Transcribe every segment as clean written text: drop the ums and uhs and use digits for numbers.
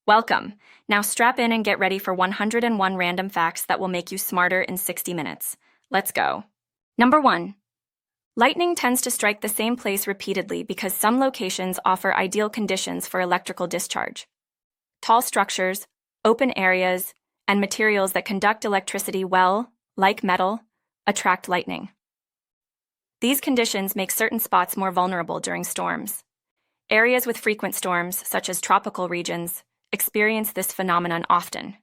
Welcome. Now strap in and get ready for 101 random facts that will make you smarter in 60 minutes. Let's go. Number 1. Lightning tends to strike the same place repeatedly because some locations offer ideal conditions for electrical discharge. Tall structures, open areas, and materials that conduct electricity well, like metal, attract lightning. These conditions make certain spots more vulnerable during storms. Areas with frequent storms, such as tropical regions, experience this phenomenon often.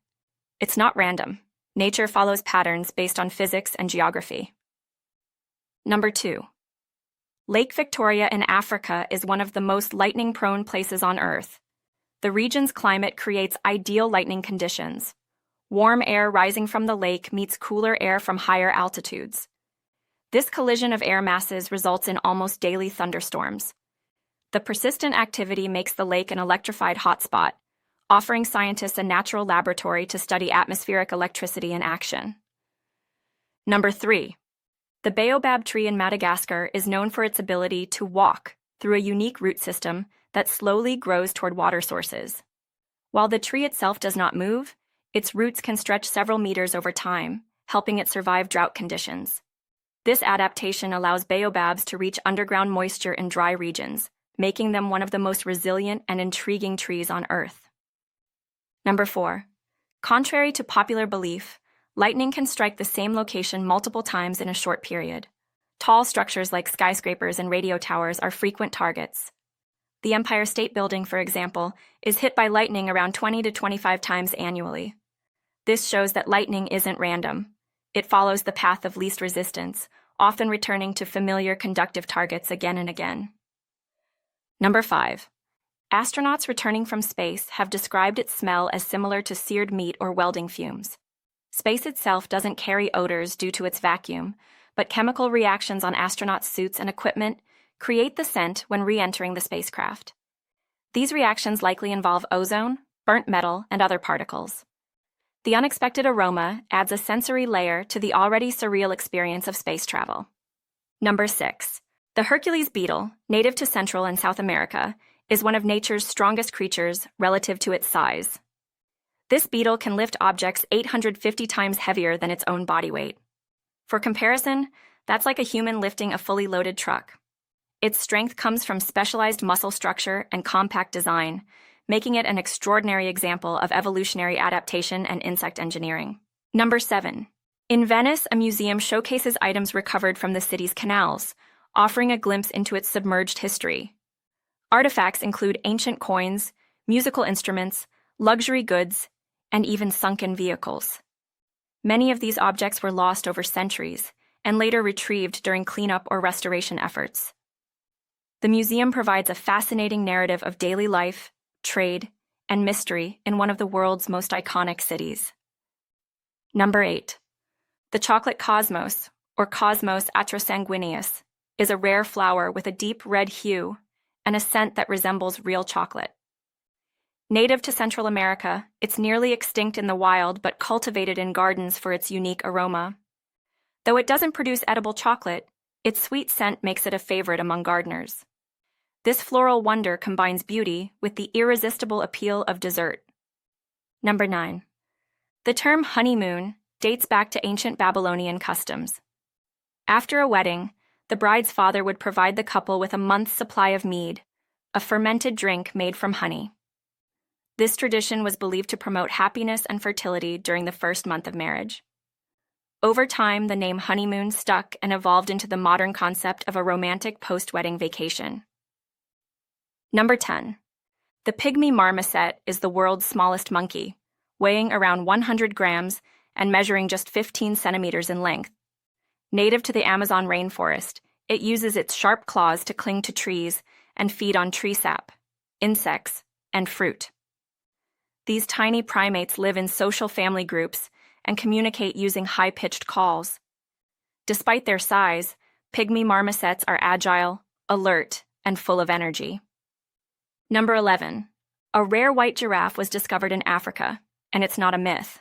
It's not random. Nature follows patterns based on physics and geography. Number 2. Lake Victoria in Africa is one of the most lightning-prone places on Earth. The region's climate creates ideal lightning conditions. Warm air rising from the lake meets cooler air from higher altitudes. This collision of air masses results in almost daily thunderstorms. The persistent activity makes the lake an electrified hotspot, offering scientists a natural laboratory to study atmospheric electricity in action. Number 3. The baobab tree in Madagascar is known for its ability to walk through a unique root system that slowly grows toward water sources. While the tree itself does not move, its roots can stretch several meters over time, helping it survive drought conditions. This adaptation allows baobabs to reach underground moisture in dry regions, making them one of the most resilient and intriguing trees on Earth. Number 4. Contrary to popular belief, lightning can strike the same location multiple times in a short period. Tall structures like skyscrapers and radio towers are frequent targets. The Empire State Building, for example, is hit by lightning around 20 to 25 times annually. This shows that lightning isn't random. It follows the path of least resistance, often returning to familiar conductive targets again and again. Number 5. Astronauts returning from space have described its smell as similar to seared meat or welding fumes. Space itself doesn't carry odors due to its vacuum, but chemical reactions on astronauts' suits and equipment create the scent when re-entering the spacecraft. These reactions likely involve ozone, burnt metal, and other particles. The unexpected aroma adds a sensory layer to the already surreal experience of space travel. Number 6. The Hercules beetle, native to Central and South America, is one of nature's strongest creatures relative to its size. This beetle can lift objects 850 times heavier than its own body weight. For comparison, that's like a human lifting a fully loaded truck. Its strength comes from specialized muscle structure and compact design, making it an extraordinary example of evolutionary adaptation and insect engineering. Number 7. In Venice, a museum showcases items recovered from the city's canals, offering a glimpse into its submerged history. Artifacts include ancient coins, musical instruments, luxury goods, and even sunken vehicles. Many of these objects were lost over centuries and later retrieved during cleanup or restoration efforts. The museum provides a fascinating narrative of daily life, trade, and mystery in one of the world's most iconic cities. Number 8. The chocolate cosmos, or Cosmos atrosanguineus, is a rare flower with a deep red hue and a scent that resembles real chocolate. Native to Central America, it's nearly extinct in the wild but cultivated in gardens for its unique aroma. Though it doesn't produce edible chocolate, its sweet scent makes it a favorite among gardeners. This floral wonder combines beauty with the irresistible appeal of dessert. Number 9. The term honeymoon dates back to ancient Babylonian customs. After a wedding, the bride's father would provide the couple with a month's supply of mead, a fermented drink made from honey. This tradition was believed to promote happiness and fertility during the first month of marriage. Over time, the name honeymoon stuck and evolved into the modern concept of a romantic post-wedding vacation. Number 10. The pygmy marmoset is the world's smallest monkey, weighing around 100 grams and measuring just 15 centimeters in length. Native to the Amazon rainforest, it uses its sharp claws to cling to trees and feed on tree sap, insects, and fruit. These tiny primates live in social family groups and communicate using high-pitched calls. Despite their size, pygmy marmosets are agile, alert, and full of energy. Number 11. A rare white giraffe was discovered in Africa, and it's not a myth.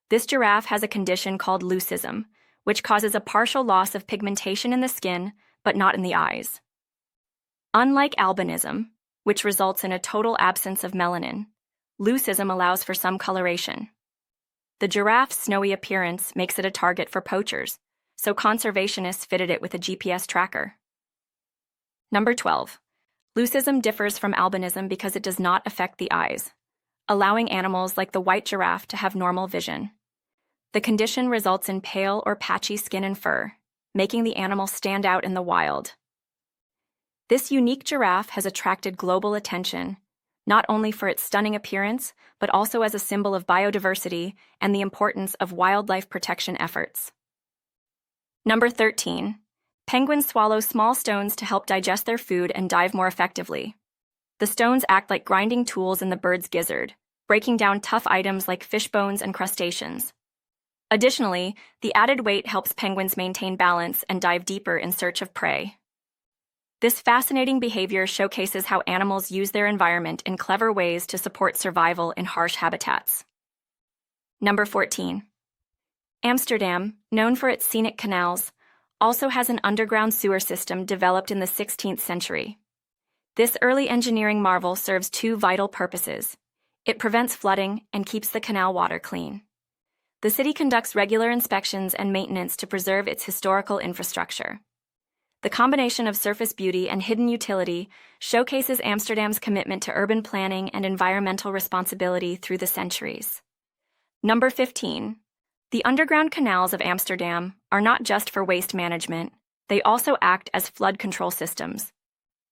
This giraffe has a condition called leucism, which causes a partial loss of pigmentation in the skin, but not in the eyes. Unlike albinism, which results in a total absence of melanin, leucism allows for some coloration. The giraffe's snowy appearance makes it a target for poachers, so conservationists fitted it with a GPS tracker. Number 12. Leucism differs from albinism because it does not affect the eyes, allowing animals like the white giraffe to have normal vision. The condition results in pale or patchy skin and fur, making the animal stand out in the wild. This unique giraffe has attracted global attention, not only for its stunning appearance, but also as a symbol of biodiversity and the importance of wildlife protection efforts. Number 13. Penguins swallow small stones to help digest their food and dive more effectively. The stones act like grinding tools in the bird's gizzard, breaking down tough items like fish bones and crustaceans. Additionally, the added weight helps penguins maintain balance and dive deeper in search of prey. This fascinating behavior showcases how animals use their environment in clever ways to support survival in harsh habitats. Number 14. Amsterdam, known for its scenic canals, also has an underground sewer system developed in the 16th century. This early engineering marvel serves two vital purposes. It prevents flooding and keeps the canal water clean. The city conducts regular inspections and maintenance to preserve its historical infrastructure. The combination of surface beauty and hidden utility showcases Amsterdam's commitment to urban planning and environmental responsibility through the centuries. Number 15. The underground canals of Amsterdam are not just for waste management, they also act as flood control systems.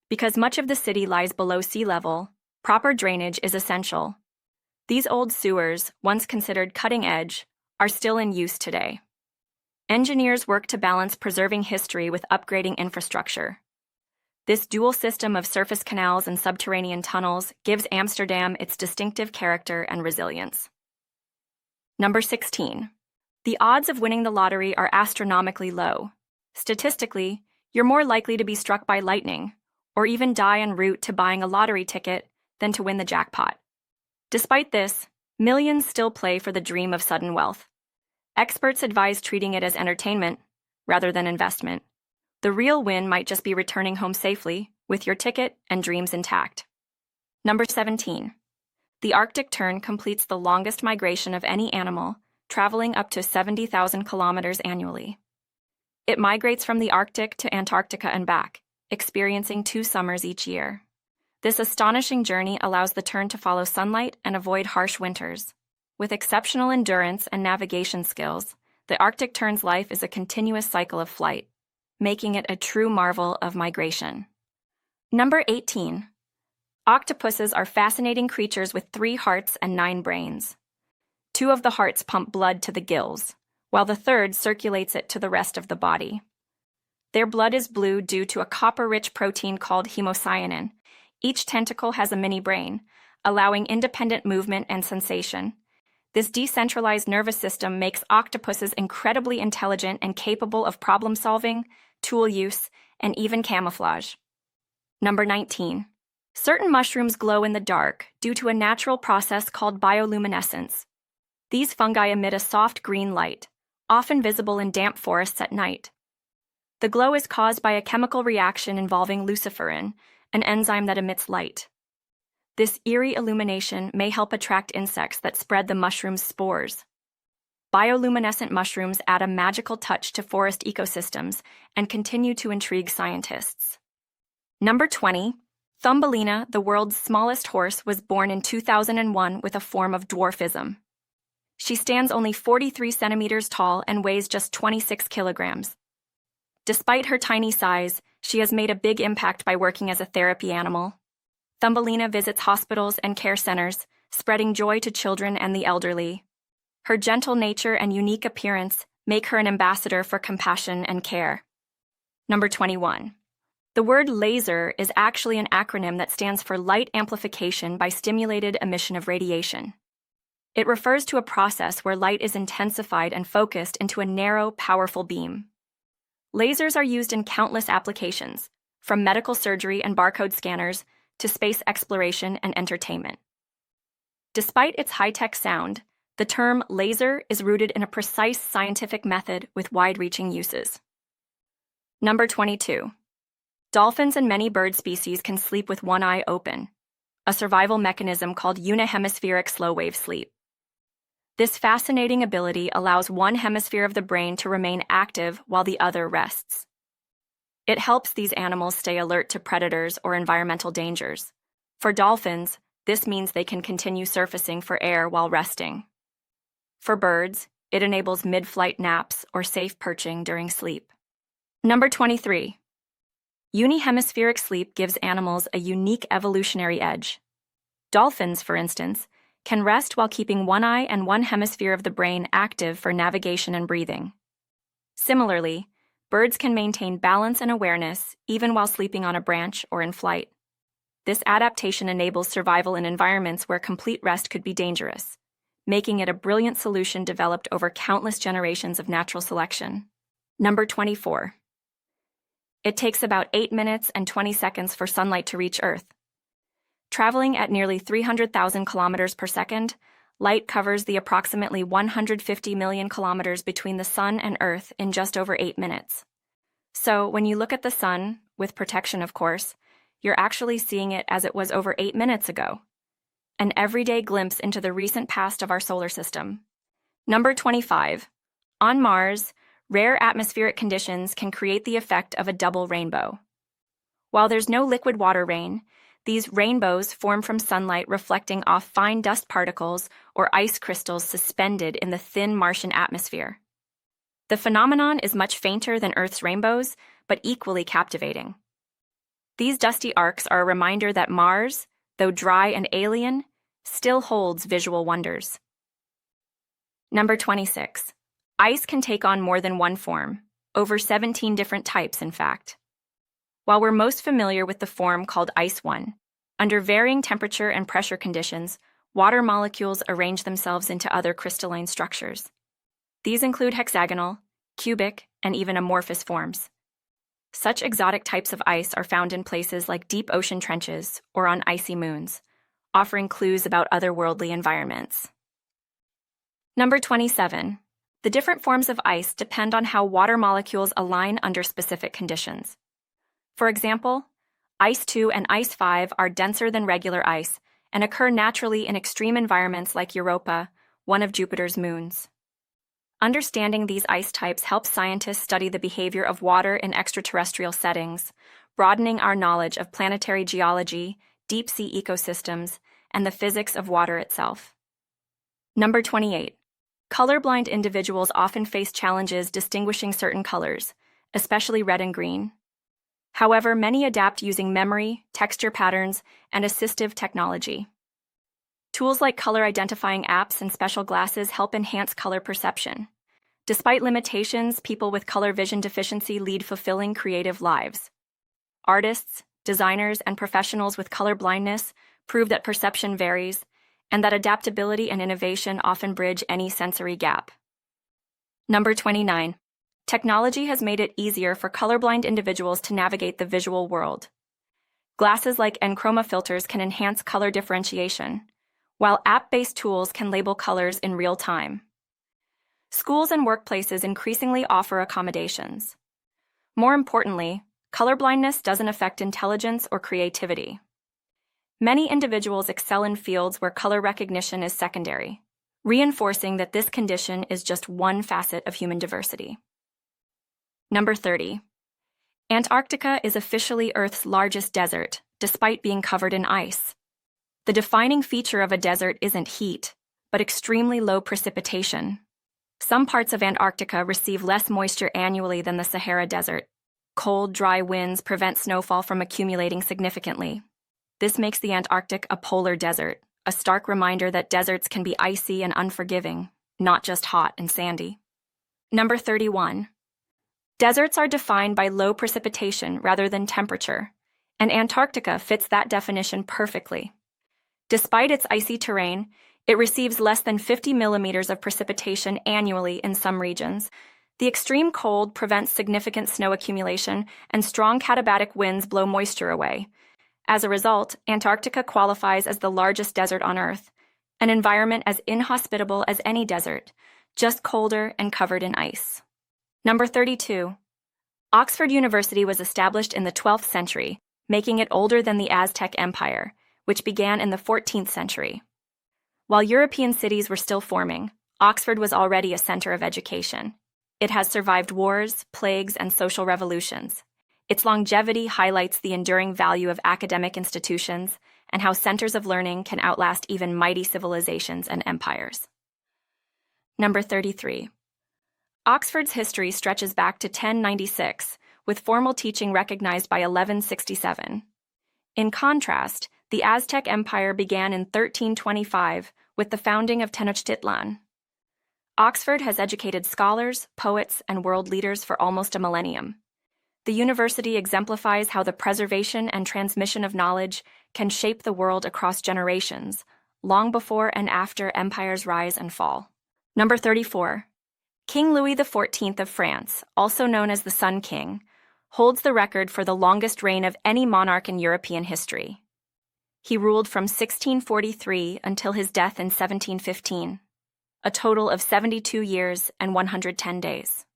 Because much of the city lies below sea level, proper drainage is essential. These old sewers, once considered cutting edge, are still in use today. Engineers work to balance preserving history with upgrading infrastructure. This dual system of surface canals and subterranean tunnels gives Amsterdam its distinctive character and resilience. Number 16. The odds of winning the lottery are astronomically low. Statistically, you're more likely to be struck by lightning, or even die en route to buying a lottery ticket, than to win the jackpot. Despite this, millions still play for the dream of sudden wealth. Experts advise treating it as entertainment, rather than investment. The real win might just be returning home safely, with your ticket and dreams intact. Number 17. The Arctic tern completes the longest migration of any animal, traveling up to 70,000 kilometers annually. It migrates from the Arctic to Antarctica and back, experiencing 2 summers each year. This astonishing journey allows the tern to follow sunlight and avoid harsh winters. With exceptional endurance and navigation skills, the Arctic tern's life is a continuous cycle of flight, making it a true marvel of migration. Number 18. Octopuses are fascinating creatures with 3 hearts and 9 brains. 2 of the hearts pump blood to the gills, while the third circulates it to the rest of the body. Their blood is blue due to a copper-rich protein called hemocyanin. Each tentacle has a mini brain, allowing independent movement and sensation. This decentralized nervous system makes octopuses incredibly intelligent and capable of problem-solving, tool use, and even camouflage. Number 19. Certain mushrooms glow in the dark due to a natural process called bioluminescence. These fungi emit a soft green light, often visible in damp forests at night. The glow is caused by a chemical reaction involving luciferin, an enzyme that emits light. This eerie illumination may help attract insects that spread the mushroom's spores. Bioluminescent mushrooms add a magical touch to forest ecosystems and continue to intrigue scientists. Number 20. Thumbelina, the world's smallest horse, was born in 2001 with a form of dwarfism. She stands only 43 centimeters tall and weighs just 26 kilograms. Despite her tiny size, she has made a big impact by working as a therapy animal. Thumbelina visits hospitals and care centers, spreading joy to children and the elderly. Her gentle nature and unique appearance make her an ambassador for compassion and care. Number 21. The word laser is actually an acronym that stands for light amplification by stimulated emission of radiation. It refers to a process where light is intensified and focused into a narrow, powerful beam. Lasers are used in countless applications, from medical surgery and barcode scanners to space exploration and entertainment. Despite its high-tech sound, the term laser is rooted in a precise scientific method with wide-reaching uses. Number 22. Dolphins and many bird species can sleep with one eye open. a survival mechanism called unihemispheric slow-wave sleep. This fascinating ability allows one hemisphere of the brain to remain active while the other rests. It helps these animals stay alert to predators or environmental dangers. For dolphins, this means they can continue surfacing for air while resting. For birds, it enables mid-flight naps or safe perching during sleep. Number 23. Unihemispheric sleep gives animals a unique evolutionary edge. Dolphins, for instance, can rest while keeping one eye and one hemisphere of the brain active for navigation and breathing. Similarly, birds can maintain balance and awareness even while sleeping on a branch or in flight. This adaptation enables survival in environments where complete rest could be dangerous, making it a brilliant solution developed over countless generations of natural selection. Number 24. It takes about 8 minutes and 20 seconds for sunlight to reach Earth. Traveling at nearly 300,000 kilometers per second, light covers the approximately 150 million kilometers between the Sun and Earth in just over 8 minutes. So, when you look at the Sun, with protection of course, you're actually seeing it as it was over 8 minutes ago. An everyday glimpse into the recent past of our solar system. Number 25. On Mars, rare atmospheric conditions can create the effect of a double rainbow. While there's no liquid water rain, these rainbows form from sunlight reflecting off fine dust particles or ice crystals suspended in the thin Martian atmosphere. The phenomenon is much fainter than Earth's rainbows, but equally captivating. These dusty arcs are a reminder that Mars, though dry and alien, still holds visual wonders. Number 26. Ice can take on more than one form, over 17 different types in fact. While we're most familiar with the form called Ice 1, under varying temperature and pressure conditions, water molecules arrange themselves into other crystalline structures. These include hexagonal, cubic, and even amorphous forms. Such exotic types of ice are found in places like deep ocean trenches or on icy moons, offering clues about otherworldly environments. Number 27. The different forms of ice depend on how water molecules align under specific conditions. For example, Ice 2 and Ice 5 are denser than regular ice and occur naturally in extreme environments like Europa, one of Jupiter's moons. Understanding these ice types helps scientists study the behavior of water in extraterrestrial settings, broadening our knowledge of planetary geology, deep-sea ecosystems, and the physics of water itself. Number 28. Colorblind individuals often face challenges distinguishing certain colors, especially red and green. However, many adapt using memory, texture patterns, and assistive technology. Tools like color-identifying apps and special glasses help enhance color perception. Despite limitations, people with color vision deficiency lead fulfilling creative lives. Artists, designers, and professionals with color blindness prove that perception varies, and that adaptability and innovation often bridge any sensory gap. Number 29. Technology has made it easier for colorblind individuals to navigate the visual world. Glasses like Enchroma filters can enhance color differentiation, while app-based tools can label colors in real time. Schools and workplaces increasingly offer accommodations. More importantly, colorblindness doesn't affect intelligence or creativity. Many individuals excel in fields where color recognition is secondary, reinforcing that this condition is just one facet of human diversity. Number 30. Antarctica is officially Earth's largest desert, despite being covered in ice. The defining feature of a desert isn't heat, but extremely low precipitation. Some parts of Antarctica receive less moisture annually than the Sahara Desert. Cold, dry winds prevent snowfall from accumulating significantly. This makes the Antarctic a polar desert, a stark reminder that deserts can be icy and unforgiving, not just hot and sandy. Number 31. Deserts are defined by low precipitation rather than temperature, and Antarctica fits that definition perfectly. Despite its icy terrain, it receives less than 50 millimeters of precipitation annually in some regions. The extreme cold prevents significant snow accumulation, and strong katabatic winds blow moisture away. As a result, Antarctica qualifies as the largest desert on Earth, an environment as inhospitable as any desert, just colder and covered in ice. Number 32. Oxford University was established in the 12th century, making it older than the Aztec Empire, which began in the 14th century. While European cities were still forming, Oxford was already a center of education. It has survived wars, plagues, and social revolutions. Its longevity highlights the enduring value of academic institutions and how centers of learning can outlast even mighty civilizations and empires. Number 33. Oxford's history stretches back to 1096, with formal teaching recognized by 1167. In contrast, the Aztec Empire began in 1325 with the founding of Tenochtitlan. Oxford has educated scholars, poets, and world leaders for almost a millennium. The university exemplifies how the preservation and transmission of knowledge can shape the world across generations, long before and after empires rise and fall. Number 34. King Louis XIV of France, also known as the Sun King, holds the record for the longest reign of any monarch in European history. He ruled from 1643 until his death in 1715, a total of 72 years and 110 days.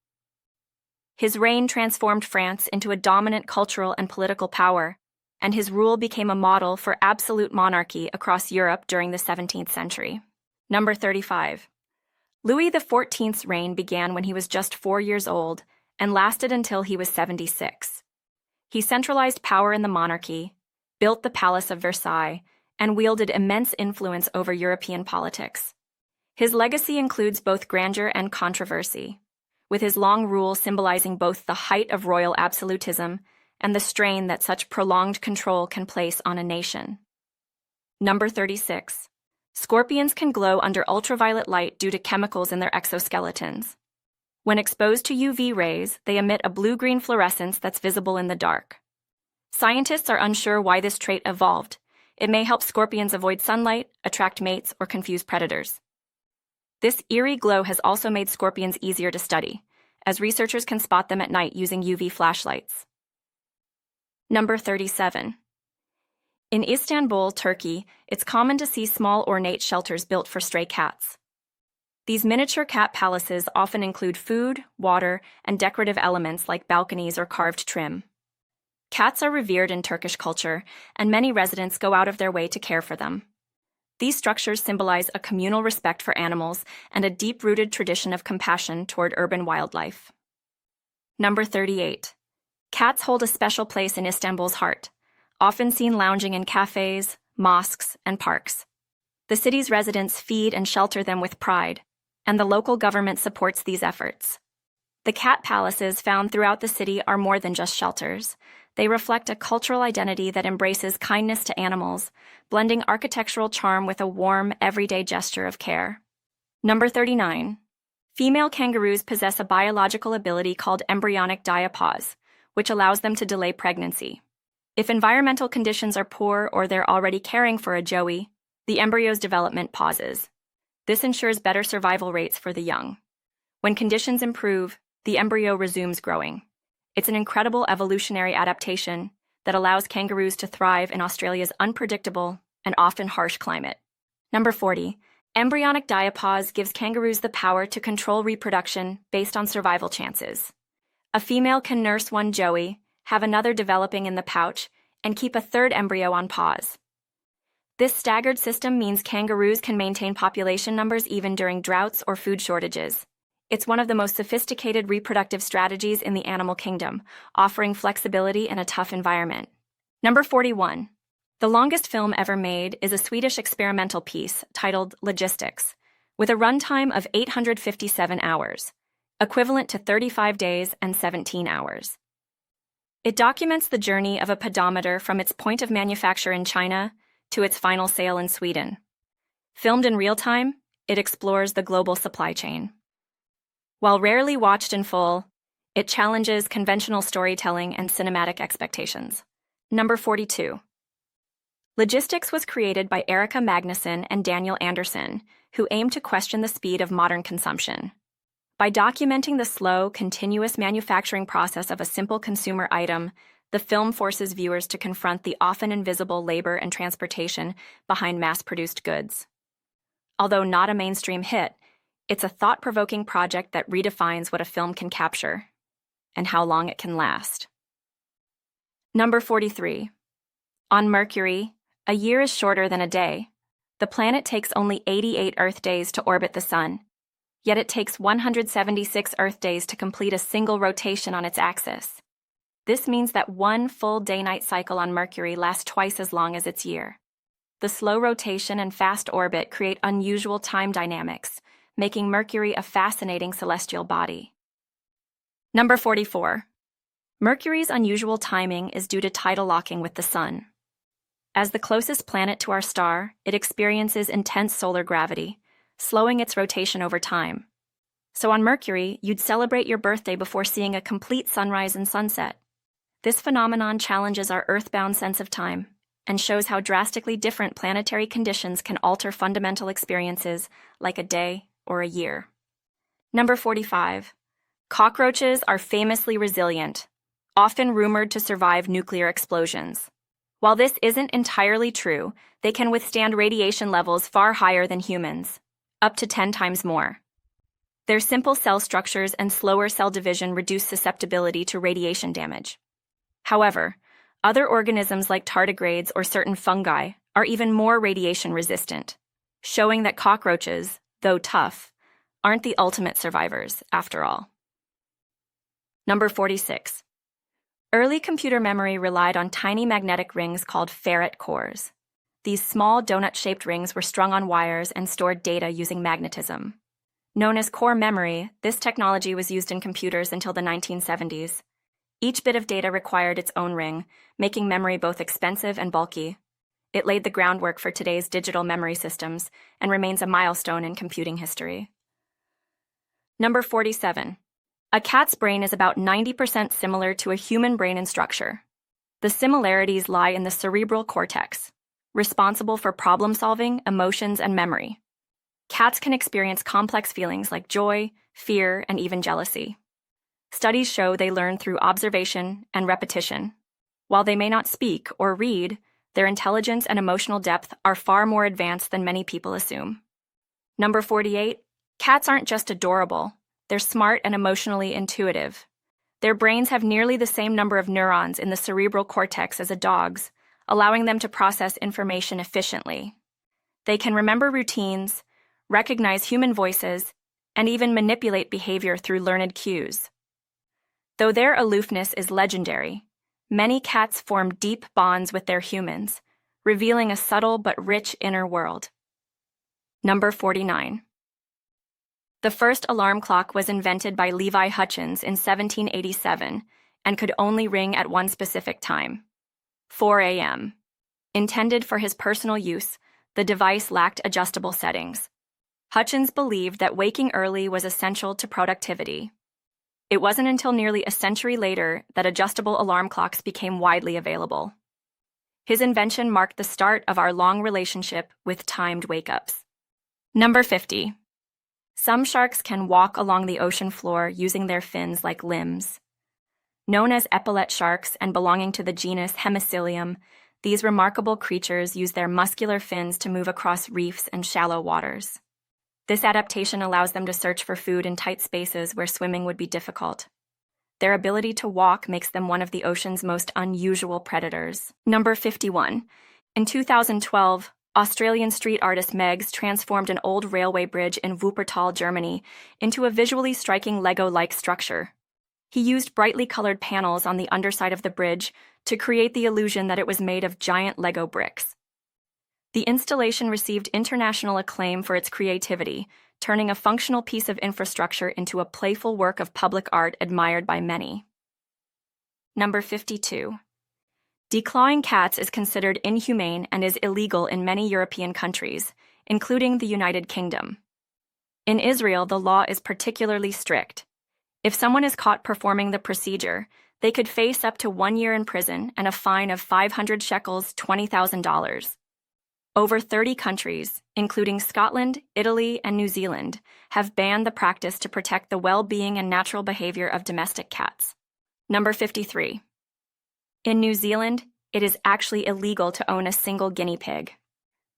His reign transformed France into a dominant cultural and political power, and his rule became a model for absolute monarchy across Europe during the 17th century. Number 35. Louis XIV's reign began when he was just 4 years old and lasted until he was 76. He centralized power in the monarchy, built the Palace of Versailles, and wielded immense influence over European politics. His legacy includes both grandeur and controversy, with his long rule symbolizing both the height of royal absolutism and the strain that such prolonged control can place on a nation. Number 36. Scorpions can glow under ultraviolet light due to chemicals in their exoskeletons. When exposed to UV rays, they emit a blue-green fluorescence that's visible in the dark. Scientists are unsure why this trait evolved. It may help scorpions avoid sunlight, attract mates, or confuse predators. This eerie glow has also made scorpions easier to study, as researchers can spot them at night using UV flashlights. Number 37. In Istanbul, Turkey, it's common to see small ornate shelters built for stray cats. These miniature cat palaces often include food, water, and decorative elements like balconies or carved trim. Cats are revered in Turkish culture, and many residents go out of their way to care for them. These structures symbolize a communal respect for animals and a deep-rooted tradition of compassion toward urban wildlife. Number 38. Cats hold a special place in Istanbul's heart, often seen lounging in cafes, mosques, and parks. The city's residents feed and shelter them with pride, and the local government supports these efforts. The cat palaces found throughout the city are more than just shelters. They reflect a cultural identity that embraces kindness to animals, blending architectural charm with a warm, everyday gesture of care. Number 39. Female kangaroos possess a biological ability called embryonic diapause, which allows them to delay pregnancy. If environmental conditions are poor or they're already caring for a joey, the embryo's development pauses. This ensures better survival rates for the young. When conditions improve, the embryo resumes growing. It's an incredible evolutionary adaptation that allows kangaroos to thrive in Australia's unpredictable and often harsh climate. Number 40. Embryonic diapause gives kangaroos the power to control reproduction based on survival chances. A female can nurse one joey, have another developing in the pouch, and keep a third embryo on pause. This staggered system means kangaroos can maintain population numbers even during droughts or food shortages. It's one of the most sophisticated reproductive strategies in the animal kingdom, offering flexibility in a tough environment. Number 41. The longest film ever made is a Swedish experimental piece titled Logistics, with a runtime of 857 hours, equivalent to 35 days and 17 hours. It documents the journey of a pedometer from its point of manufacture in China to its final sale in Sweden. Filmed in real time, it explores the global supply chain. While rarely watched in full, it challenges conventional storytelling and cinematic expectations. Number 42. Logistics was created by Erica Magnuson and Daniel Anderson, who aim to question the speed of modern consumption. By documenting the slow, continuous manufacturing process of a simple consumer item, the film forces viewers to confront the often invisible labor and transportation behind mass-produced goods. Although not a mainstream hit, it's a thought-provoking project that redefines what a film can capture and how long it can last. Number 43. On Mercury, A year is shorter than a day. The planet takes only 88 Earth days to orbit the Sun, yet it takes 176 Earth days to complete a single rotation on its axis. This means that one full day-night cycle on Mercury lasts twice as long as its year. The slow rotation and fast orbit create unusual time dynamics, making Mercury a fascinating celestial body. Number 44. Mercury's unusual timing is due to tidal locking with the Sun. As the closest planet to our star, it experiences intense solar gravity, slowing its rotation over time. So on Mercury, you'd celebrate your birthday before seeing a complete sunrise and sunset. This phenomenon challenges our earthbound sense of time and shows how drastically different planetary conditions can alter fundamental experiences like a day or a year. Number 45. Cockroaches are famously resilient, often rumored to survive nuclear explosions. While this isn't entirely true, they can withstand radiation levels far higher than humans, up to 10 times more. Their simple cell structures and slower cell division reduce susceptibility to radiation damage. However, other organisms like tardigrades or certain fungi are even more radiation resistant, showing that cockroaches, though tough, aren't the ultimate survivors after all. Number 46. Early computer memory relied on tiny magnetic rings called ferrite cores. These small donut-shaped rings were strung on wires and stored data using magnetism. Known as core memory, this technology was used in computers until the 1970s. Each bit of data required its own ring, making memory both expensive and bulky. It laid the groundwork for today's digital memory systems and remains a milestone in computing history. Number 47. A cat's brain is about 90% similar to a human brain in structure. The similarities lie in the cerebral cortex, responsible for problem-solving, emotions, and memory. Cats can experience complex feelings like joy, fear, and even jealousy. Studies show they learn through observation and repetition. While they may not speak or read, their intelligence and emotional depth are far more advanced than many people assume. Number 48. Cats aren't just adorable. They're smart and emotionally intuitive. Their brains have nearly the same number of neurons in the cerebral cortex as a dog's, allowing them to process information efficiently. They can remember routines, recognize human voices, and even manipulate behavior through learned cues. Though their aloofness is legendary, many cats form deep bonds with their humans, revealing a subtle but rich inner world. Number 49. The first alarm clock was invented by Levi Hutchins in 1787 and could only ring at one specific time, 4 a.m. Intended for his personal use, the device lacked adjustable settings. Hutchins believed that waking early was essential to productivity. It wasn't until nearly a century later that adjustable alarm clocks became widely available. His invention marked the start of our long relationship with timed wake-ups. Number 50. Some sharks can walk along the ocean floor using their fins like limbs. Known as epaulette sharks and belonging to the genus Hemicillium, these remarkable creatures use their muscular fins to move across reefs and shallow waters. This adaptation allows them to search for food in tight spaces where swimming would be difficult. Their ability to walk makes them one of the ocean's most unusual predators. Number 51. In 2012, Australian street artist Meggs transformed an old railway bridge in Wuppertal, Germany, into a visually striking Lego-like structure. He used brightly colored panels on the underside of the bridge to create the illusion that it was made of giant Lego bricks. The installation received international acclaim for its creativity, turning a functional piece of infrastructure into a playful work of public art admired by many. Number 52. Declawing cats is considered inhumane and is illegal in many European countries, including the United Kingdom. In Israel, the law is particularly strict. If someone is caught performing the procedure, they could face up to 1 year in prison and a fine of 500 shekels, $20,000. Over 30 countries, including Scotland, Italy, and New Zealand, have banned the practice to protect the well-being and natural behavior of domestic cats. Number 53. In New Zealand, it is actually illegal to own a single guinea pig.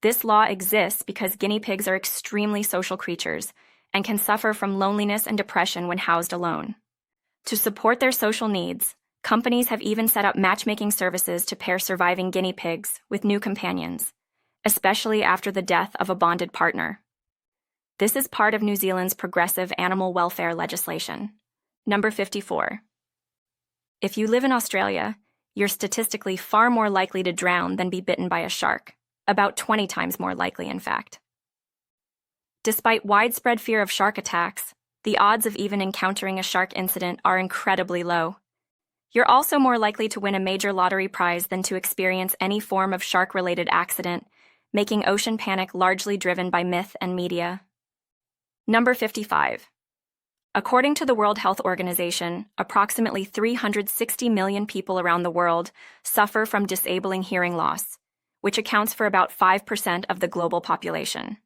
This law exists because guinea pigs are extremely social creatures and can suffer from loneliness and depression when housed alone. To support their social needs, Companies have even set up matchmaking services to pair surviving guinea pigs with new companions, especially after the death of a bonded partner. This is part of New Zealand's progressive animal welfare legislation. Number 54. If you live in Australia, you're statistically far more likely to drown than be bitten by a shark, about 20 times more likely, in fact. Despite widespread fear of shark attacks, the odds of even encountering a shark incident are incredibly low. You're also more likely to win a major lottery prize than to experience any form of shark-related accident, making ocean panic largely driven by myth and media. Number 55. According to the World Health Organization, approximately 360 million people around the world suffer from disabling hearing loss, which accounts for about 5% of the global population.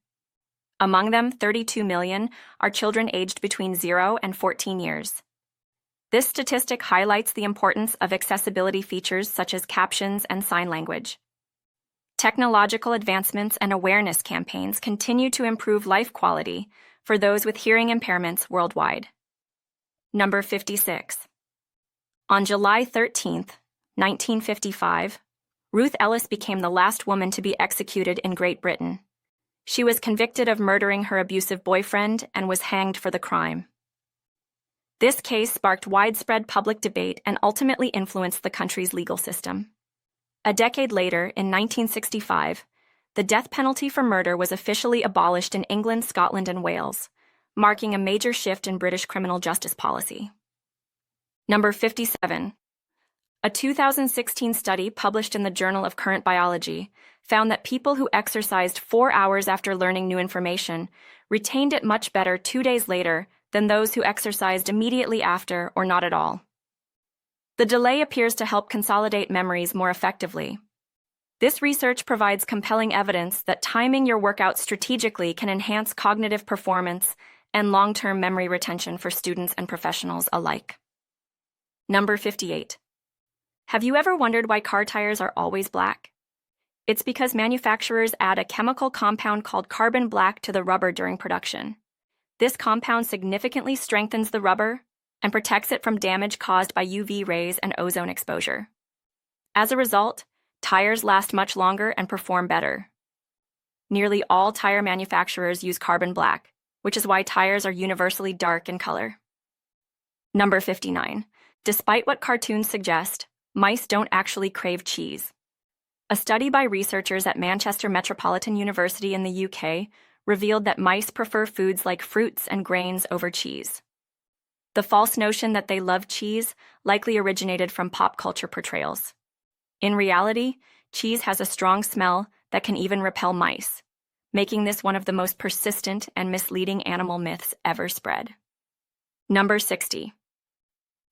Among them, 32 million are children aged between 0 and 14 years. This statistic highlights the importance of accessibility features such as captions and sign language. Technological advancements and awareness campaigns continue to improve life quality for those with hearing impairments worldwide. Number 56. On July 13, 1955, Ruth Ellis became the last woman to be executed in Great Britain. She was convicted of murdering her abusive boyfriend and was hanged for the crime. This case sparked widespread public debate and ultimately influenced the country's legal system. A decade later, in 1965, the death penalty for murder was officially abolished in England, Scotland, and Wales, marking a major shift in British criminal justice policy. Number 57. A 2016 study published in the Journal of Current Biology found that people who exercised 4 hours after learning new information retained it much better 2 days later than those who exercised immediately after or not at all. The delay appears to help consolidate memories more effectively. This research provides compelling evidence that timing your workout strategically can enhance cognitive performance and long-term memory retention for students and professionals alike. Number 58. Have you ever wondered why car tires are always black? It's because manufacturers add a chemical compound called carbon black to the rubber during production. This compound significantly strengthens the rubber and protects it from damage caused by UV rays and ozone exposure. As a result, tires last much longer and perform better. Nearly all tire manufacturers use carbon black, which is why tires are universally dark in color. Number 59. Despite what cartoons suggest, mice don't actually crave cheese. A study by researchers at Manchester Metropolitan University in the UK revealed that mice prefer foods like fruits and grains over cheese. The false notion that they love cheese likely originated from pop culture portrayals. In reality, cheese has a strong smell that can even repel mice, making this one of the most persistent and misleading animal myths ever spread. Number 60.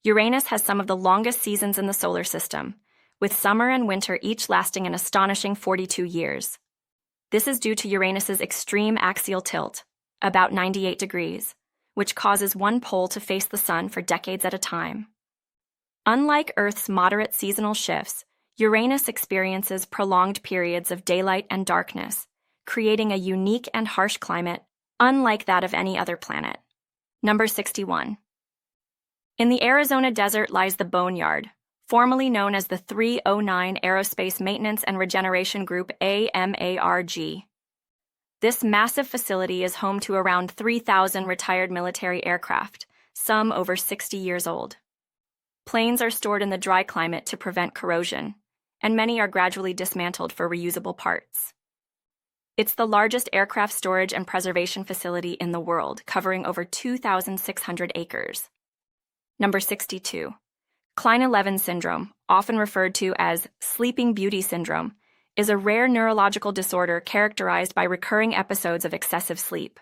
Uranus has some of the longest seasons in the solar system, with summer and winter each lasting an astonishing 42 years. This is due to Uranus's extreme axial tilt, about 98 degrees, which causes one pole to face the sun for decades at a time. Unlike Earth's moderate seasonal shifts, Uranus experiences prolonged periods of daylight and darkness, creating a unique and harsh climate unlike that of any other planet. Number 61. In the Arizona desert lies the Boneyard, formerly known as the 309 Aerospace Maintenance and Regeneration Group AMARG. This massive facility is home to around 3,000 retired military aircraft, some over 60 years old. Planes are stored in the dry climate to prevent corrosion, and many are gradually dismantled for reusable parts. It's the largest aircraft storage and preservation facility in the world, covering over 2,600 acres. Number 62. Kleine-Levin syndrome, often referred to as Sleeping Beauty syndrome, is a rare neurological disorder characterized by recurring episodes of excessive sleep.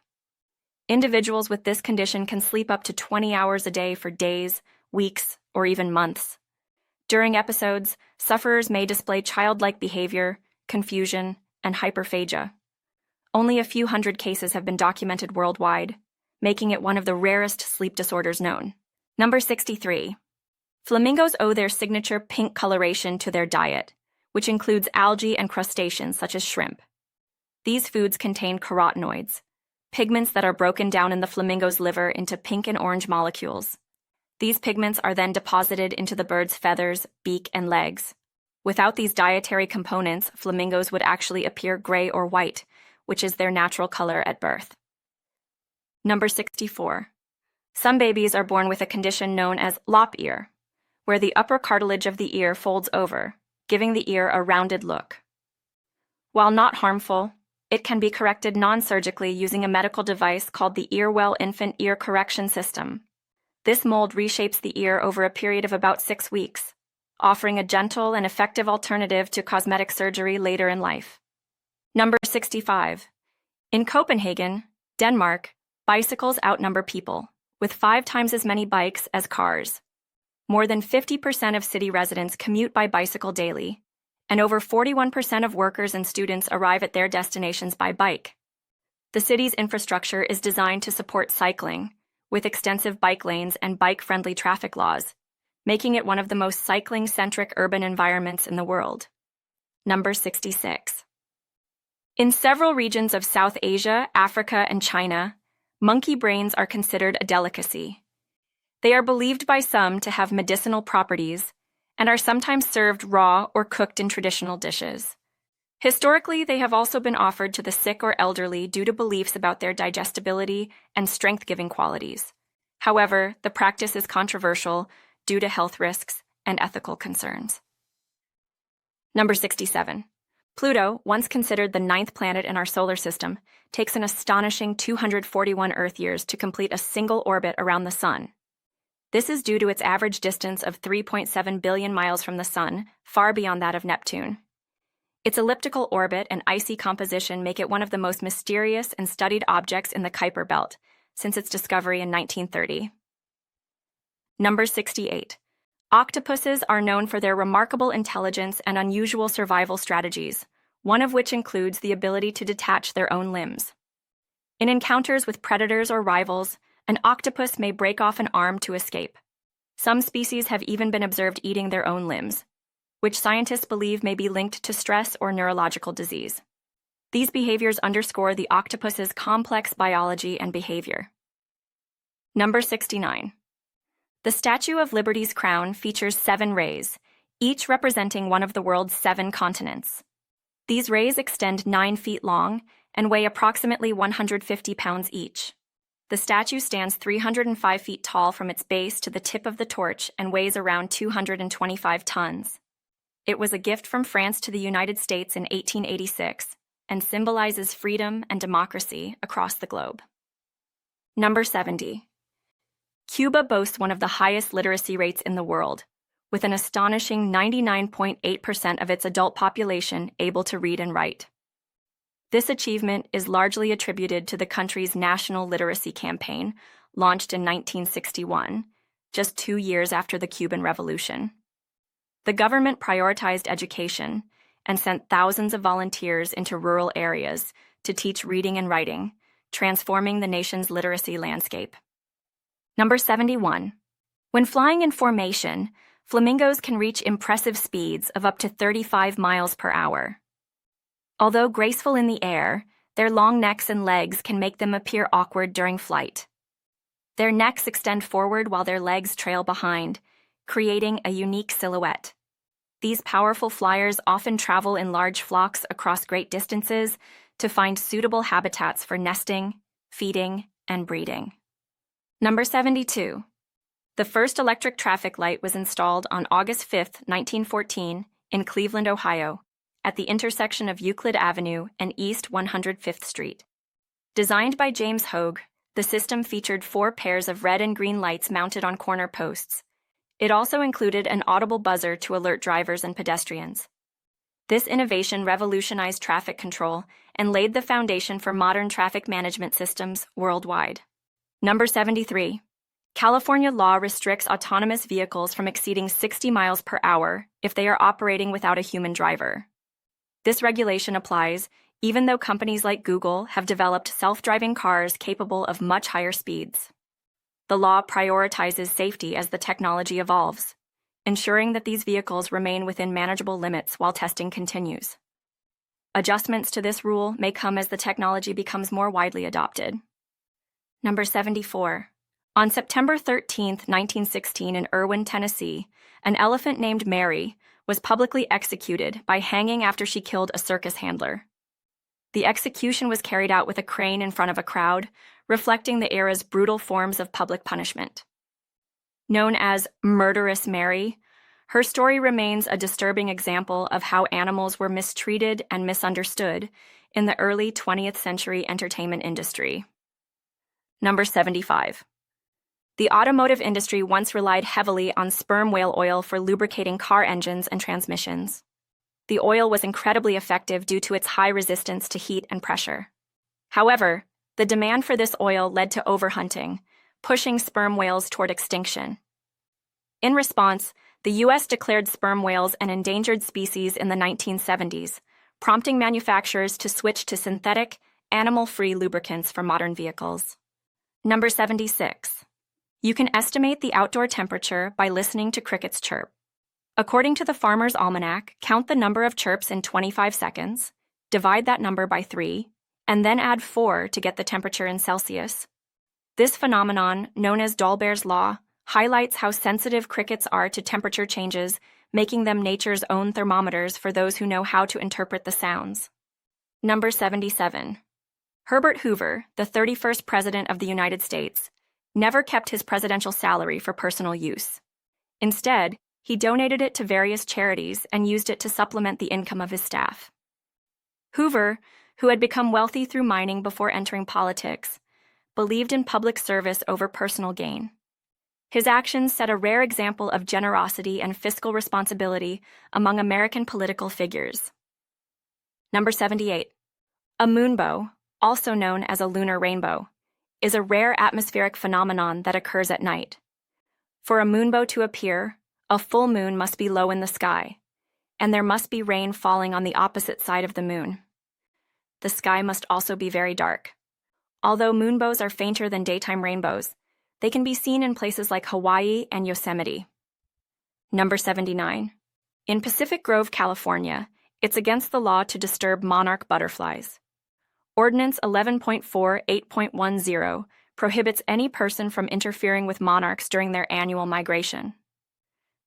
Individuals with this condition can sleep up to 20 hours a day for days, weeks, or even months. During episodes, sufferers may display childlike behavior, confusion, and hyperphagia. Only a few hundred cases have been documented worldwide, making it one of the rarest sleep disorders known. Number 63. Flamingos owe their signature pink coloration to their diet, which includes algae and crustaceans such as shrimp. These foods contain carotenoids, pigments that are broken down in the flamingo's liver into pink and orange molecules. These pigments are then deposited into the bird's feathers, beak, and legs. Without these dietary components, flamingos would actually appear gray or white, which is their natural color at birth. Number 64. Some babies are born with a condition known as lop ear, where the upper cartilage of the ear folds over, giving the ear a rounded look. While not harmful, it can be corrected non-surgically using a medical device called the Earwell Infant Ear Correction System. This mold reshapes the ear over a period of about 6 weeks, offering a gentle and effective alternative to cosmetic surgery later in life. Number 65. In Copenhagen, Denmark, bicycles outnumber people, with 5 times as many bikes as cars. More than 50% of city residents commute by bicycle daily, and over 41% of workers and students arrive at their destinations by bike. The city's infrastructure is designed to support cycling, with extensive bike lanes and bike-friendly traffic laws, making it one of the most cycling-centric urban environments in the world. Number 66. In several regions of South Asia, Africa, and China, monkey brains are considered a delicacy. They are believed by some to have medicinal properties and are sometimes served raw or cooked in traditional dishes. Historically, they have also been offered to the sick or elderly due to beliefs about their digestibility and strength-giving qualities. However, the practice is controversial due to health risks and ethical concerns. Number 67. Pluto, once considered the 9th planet in our solar system, takes an astonishing 241 Earth years to complete a single orbit around the Sun. This is due to its average distance of 3.7 billion miles from the Sun, far beyond that of Neptune. Its elliptical orbit and icy composition make it one of the most mysterious and studied objects in the Kuiper Belt since its discovery in 1930. Number 68. Octopuses are known for their remarkable intelligence and unusual survival strategies, one of which includes the ability to detach their own limbs. In encounters with predators or rivals, an octopus may break off an arm to escape. Some species have even been observed eating their own limbs, which scientists believe may be linked to stress or neurological disease. These behaviors underscore the octopus's complex biology and behavior. Number 69. The Statue of Liberty's crown features 7 rays, each representing one of the world's 7 continents. These rays extend 9 feet long and weigh approximately 150 pounds each. The statue stands 305 feet tall from its base to the tip of the torch and weighs around 225 tons. It was a gift from France to the United States in 1886 and symbolizes freedom and democracy across the globe. Number 70. Cuba boasts one of the highest literacy rates in the world, with an astonishing 99.8% of its adult population able to read and write. This achievement is largely attributed to the country's national literacy campaign, launched in 1961, just 2 years after the Cuban Revolution. The government prioritized education and sent thousands of volunteers into rural areas to teach reading and writing, transforming the nation's literacy landscape. Number 71. When flying in formation, flamingos can reach impressive speeds of up to 35 miles per hour. Although graceful in the air, their long necks and legs can make them appear awkward during flight. Their necks extend forward while their legs trail behind, creating a unique silhouette. These powerful flyers often travel in large flocks across great distances to find suitable habitats for nesting, feeding, and breeding. Number 72. The first electric traffic light was installed on August 5, 1914, in Cleveland, Ohio, at the intersection of Euclid Avenue and East 105th Street. Designed by James Hogue, the system featured 4 pairs of red and green lights mounted on corner posts. It also included an audible buzzer to alert drivers and pedestrians. This innovation revolutionized traffic control and laid the foundation for modern traffic management systems worldwide. Number 73. California law restricts autonomous vehicles from exceeding 60 miles per hour if they are operating without a human driver. This regulation applies even though companies like Google have developed self-driving cars capable of much higher speeds. The law prioritizes safety as the technology evolves, ensuring that these vehicles remain within manageable limits while testing continues. Adjustments to this rule may come as the technology becomes more widely adopted. Number 74. On September 13, 1916, in Irwin, Tennessee, an elephant named Mary was publicly executed by hanging after she killed a circus handler. The execution was carried out with a crane in front of a crowd, reflecting the era's brutal forms of public punishment. Known as Murderous Mary, her story remains a disturbing example of how animals were mistreated and misunderstood in the early 20th century entertainment industry. Number 75. The automotive industry once relied heavily on sperm whale oil for lubricating car engines and transmissions. The oil was incredibly effective due to its high resistance to heat and pressure. However, the demand for this oil led to overhunting, pushing sperm whales toward extinction. In response, the U.S. declared sperm whales an endangered species in the 1970s, prompting manufacturers to switch to synthetic, animal-free lubricants for modern vehicles. Number 76. You can estimate the outdoor temperature by listening to crickets chirp. According to the Farmer's Almanac, count the number of chirps in 25 seconds, divide that number by 3, and then add 4 to get the temperature in Celsius. This phenomenon, known as Dolbear's Law, highlights how sensitive crickets are to temperature changes, making them nature's own thermometers for those who know how to interpret the sounds. Number 77. Herbert Hoover, the 31st President of the United States, never kept his presidential salary for personal use. Instead, he donated it to various charities and used it to supplement the income of his staff. Hoover, who had become wealthy through mining before entering politics, believed in public service over personal gain. His actions set a rare example of generosity and fiscal responsibility among American political figures. Number 78. A moonbow, also known as a lunar rainbow, is a rare atmospheric phenomenon that occurs at night. For a moonbow to appear, a full moon must be low in the sky, and there must be rain falling on the opposite side of the moon. The sky must also be very dark. Although moonbows are fainter than daytime rainbows, they can be seen in places like Hawaii and Yosemite. Number 79. In Pacific Grove, California, it's against the law to disturb monarch butterflies. Ordinance 11.4.8.10 prohibits any person from interfering with monarchs during their annual migration.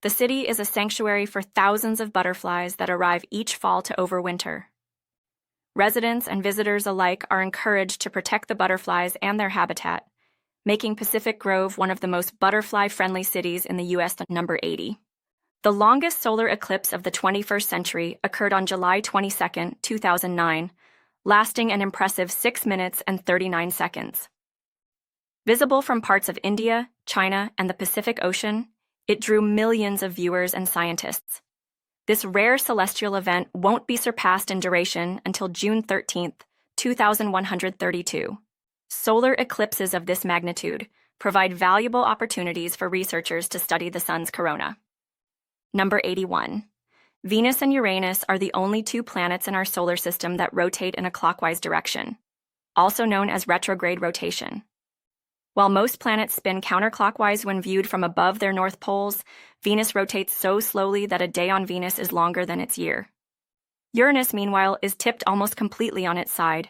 The city is a sanctuary for thousands of butterflies that arrive each fall to overwinter. Residents and visitors alike are encouraged to protect the butterflies and their habitat, making Pacific Grove one of the most butterfly-friendly cities in the U.S. Number 80. The longest solar eclipse of the 21st century occurred on July 22, 2009, lasting an impressive 6 minutes and 39 seconds. Visible from parts of India, China, and the Pacific Ocean, it drew millions of viewers and scientists. This rare celestial event won't be surpassed in duration until June 13, 2132. Solar eclipses of this magnitude provide valuable opportunities for researchers to study the sun's corona. Number 81. Venus and Uranus are the only two planets in our solar system that rotate in a clockwise direction, also known as retrograde rotation. While most planets spin counterclockwise when viewed from above their north poles, Venus rotates so slowly that a day on Venus is longer than its year. Uranus, meanwhile, is tipped almost completely on its side,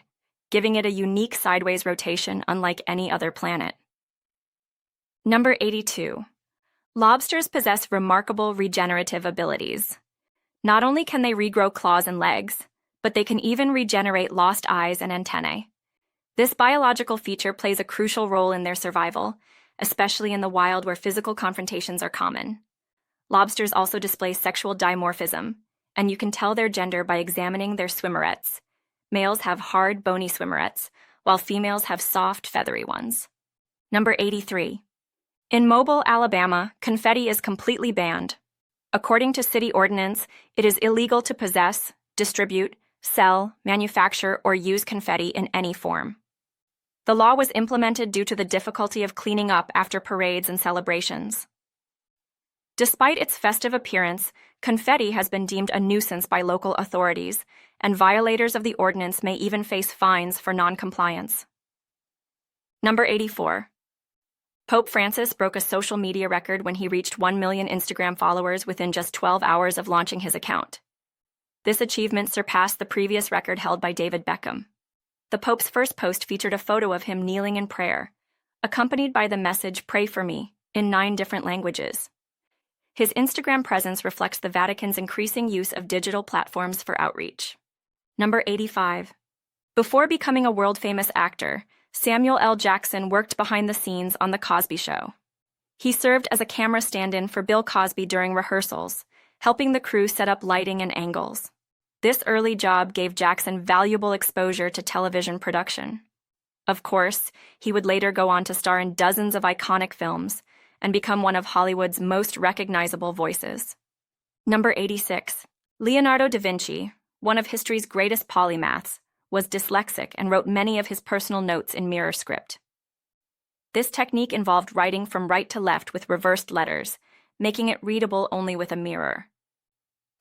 giving it a unique sideways rotation unlike any other planet. Number 82. Lobsters possess remarkable regenerative abilities. Not only can they regrow claws and legs, but they can even regenerate lost eyes and antennae. This biological feature plays a crucial role in their survival, especially in the wild where physical confrontations are common. Lobsters also display sexual dimorphism, and you can tell their gender by examining their swimmerets. Males have hard, bony swimmerets, while females have soft, feathery ones. Number 83. In Mobile, Alabama, confetti is completely banned. According to city ordinance, it is illegal to possess, distribute, sell, manufacture, or use confetti in any form. The law was implemented due to the difficulty of cleaning up after parades and celebrations. Despite its festive appearance, confetti has been deemed a nuisance by local authorities, and violators of the ordinance may even face fines for non-compliance. Number 84. Pope Francis broke a social media record when he reached 1 million Instagram followers within just 12 hours of launching his account. This achievement surpassed the previous record held by David Beckham. The Pope's first post featured a photo of him kneeling in prayer, accompanied by the message "Pray for me" in 9 different languages. His Instagram presence reflects the Vatican's increasing use of digital platforms for outreach. Number 85. Before becoming a world-famous actor, Samuel L. Jackson worked behind the scenes on The Cosby Show. He served as a camera stand-in for Bill Cosby during rehearsals, helping the crew set up lighting and angles. This early job gave Jackson valuable exposure to television production. Of course, he would later go on to star in dozens of iconic films and become one of Hollywood's most recognizable voices. Number 86. Leonardo da Vinci, one of history's greatest polymaths, was dyslexic and wrote many of his personal notes in mirror script. This technique involved writing from right to left with reversed letters, making it readable only with a mirror.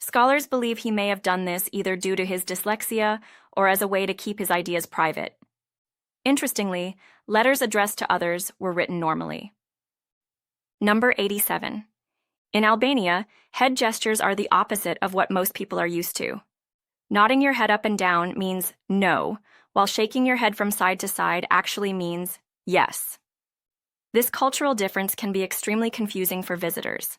Scholars believe he may have done this either due to his dyslexia or as a way to keep his ideas private. Interestingly, letters addressed to others were written normally. Number 87. In Albania, head gestures are the opposite of what most people are used to. Nodding your head up and down means no, while shaking your head from side to side actually means yes. This cultural difference can be extremely confusing for visitors.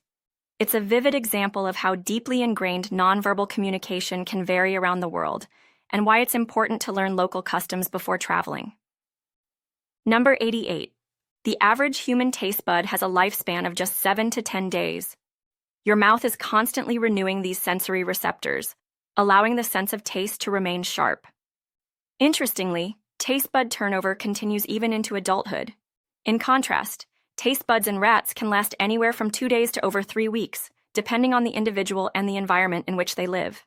It's a vivid example of how deeply ingrained nonverbal communication can vary around the world, and why it's important to learn local customs before traveling. Number 88. The average human taste bud has a lifespan of just 7 to 10 days. Your mouth is constantly renewing these sensory receptors, allowing the sense of taste to remain sharp. Interestingly, taste bud turnover continues even into adulthood. In contrast, taste buds in rats can last anywhere from 2 days to over 3 weeks, depending on the individual and the environment in which they live.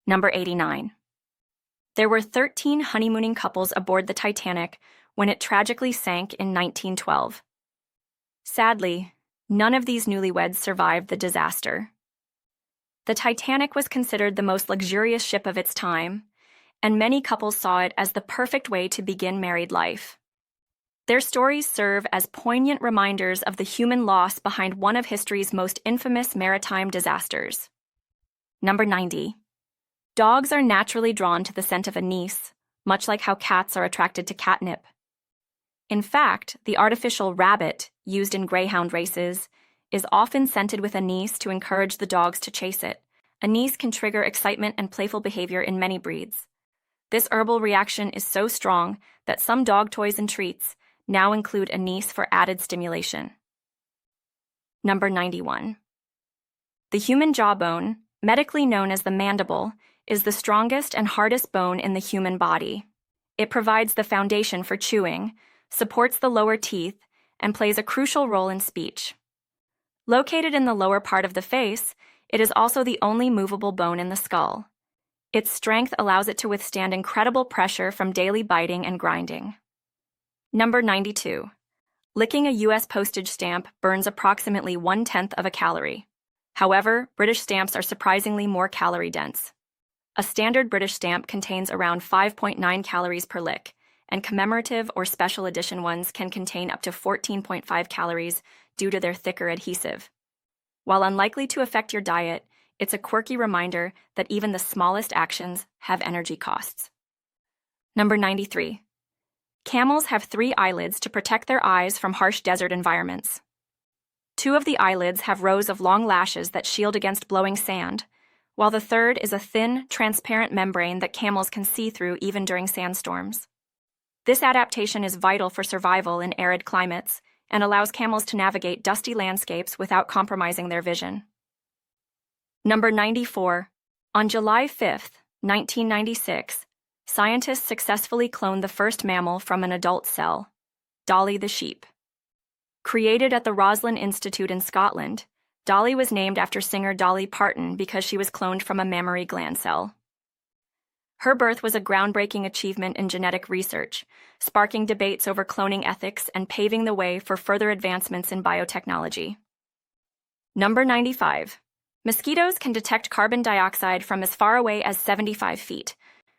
Number 89. There were 13 honeymooning couples aboard the Titanic when it tragically sank in 1912. Sadly, none of these newlyweds survived the disaster. The Titanic was considered the most luxurious ship of its time, and many couples saw it as the perfect way to begin married life. Their stories serve as poignant reminders of the human loss behind one of history's most infamous maritime disasters. Number 90. Dogs are naturally drawn to the scent of anise, much like how cats are attracted to catnip. In fact, the artificial rabbit used in greyhound races is often scented with anise to encourage the dogs to chase it. Anise can trigger excitement and playful behavior in many breeds. This herbal reaction is so strong that some dog toys and treats now include anise for added stimulation. Number 91. The human jawbone, medically known as the mandible, is the strongest and hardest bone in the human body. It provides the foundation for chewing, supports the lower teeth, and plays a crucial role in speech. Located in the lower part of the face, it is also the only movable bone in the skull. Its strength allows it to withstand incredible pressure from daily biting and grinding. Number 92. Licking a U.S. postage stamp burns approximately 1/10 of a calorie. However, British stamps are surprisingly more calorie-dense. A standard British stamp contains around 5.9 calories per lick, and commemorative or special edition ones can contain up to 14.5 calories due to their thicker adhesive. While unlikely to affect your diet, it's a quirky reminder that even the smallest actions have energy costs. Number 93. Camels have 3 eyelids to protect their eyes from harsh desert environments. 2 of the eyelids have rows of long lashes that shield against blowing sand, while the third is a thin, transparent membrane that camels can see through even during sandstorms. This adaptation is vital for survival in arid climates and allows camels to navigate dusty landscapes without compromising their vision. Number 94. On July 5, 1996, scientists successfully cloned the first mammal from an adult cell, Dolly the sheep. Created at the Roslin Institute in Scotland, Dolly was named after singer Dolly Parton because she was cloned from a mammary gland cell. Her birth was a groundbreaking achievement in genetic research, sparking debates over cloning ethics and paving the way for further advancements in biotechnology. Number 95. Mosquitoes can detect carbon dioxide from as far away as 75 feet.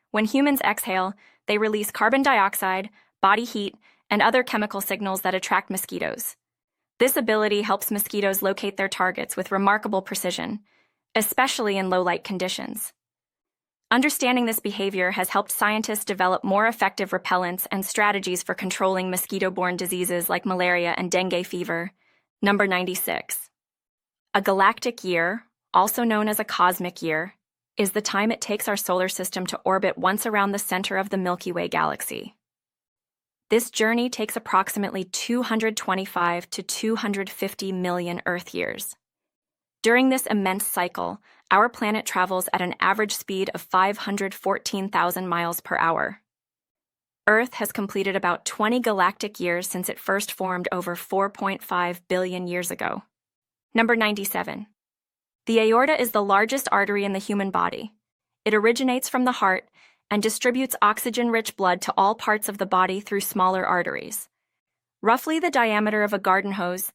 When humans exhale, they release carbon dioxide, body heat, and other chemical signals that attract mosquitoes. This ability helps mosquitoes locate their targets with remarkable precision, especially in low-light conditions. Understanding this behavior has helped scientists develop more effective repellents and strategies for controlling mosquito-borne diseases like malaria and dengue fever. Number 96. A galactic year, also known as a cosmic year, is the time it takes our solar system to orbit once around the center of the Milky Way galaxy. This journey takes approximately 225 to 250 million Earth years. During this immense cycle, our planet travels at an average speed of 514,000 miles per hour. Earth has completed about 20 galactic years since it first formed over 4.5 billion years ago. Number 97. The aorta is the largest artery in the human body. It originates from the heart and distributes oxygen-rich blood to all parts of the body through smaller arteries. Roughly the diameter of a garden hose,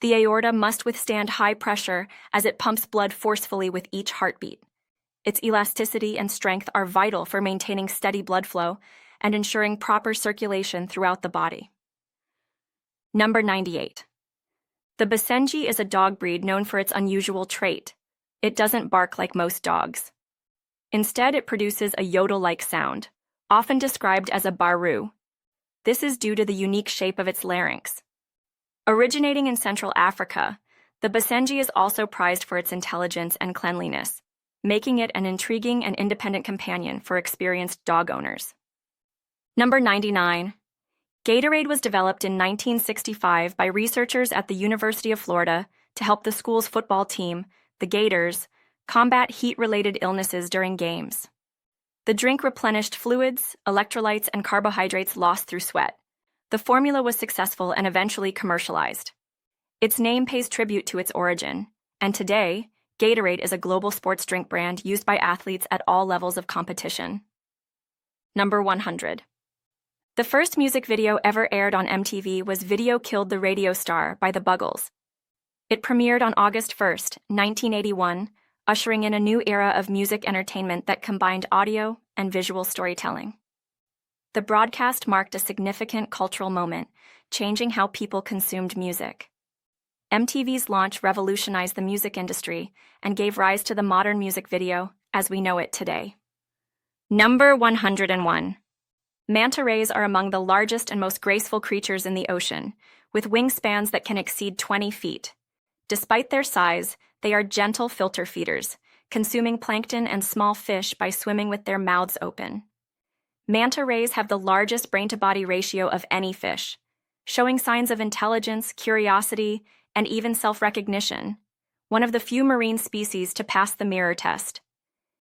the aorta must withstand high pressure as it pumps blood forcefully with each heartbeat. Its elasticity and strength are vital for maintaining steady blood flow and ensuring proper circulation throughout the body. Number 98. The Basenji is a dog breed known for its unusual trait. It doesn't bark like most dogs. Instead, it produces a yodel-like sound, often described as a baru. This is due to the unique shape of its larynx. Originating in Central Africa, the Basenji is also prized for its intelligence and cleanliness, making it an intriguing and independent companion for experienced dog owners. Number 99. Gatorade was developed in 1965 by researchers at the University of Florida to help the school's football team, the Gators, combat heat-related illnesses during games. The drink replenished fluids, electrolytes, and carbohydrates lost through sweat. The formula was successful and eventually commercialized. Its name pays tribute to its origin, and today, Gatorade is a global sports drink brand used by athletes at all levels of competition. Number 100. The first music video ever aired on MTV was Video Killed the Radio Star by the Buggles. It premiered on August 1, 1981, ushering in a new era of music entertainment that combined audio and visual storytelling. The broadcast marked a significant cultural moment, changing how people consumed music. MTV's launch revolutionized the music industry and gave rise to the modern music video as we know it today. Number 101. Manta rays are among the largest and most graceful creatures in the ocean, with wingspans that can exceed 20 feet. Despite their size, they are gentle filter feeders, consuming plankton and small fish by swimming with their mouths open. Manta rays have the largest brain-to-body ratio of any fish, showing signs of intelligence, curiosity, and even self-recognition, one of the few marine species to pass the mirror test.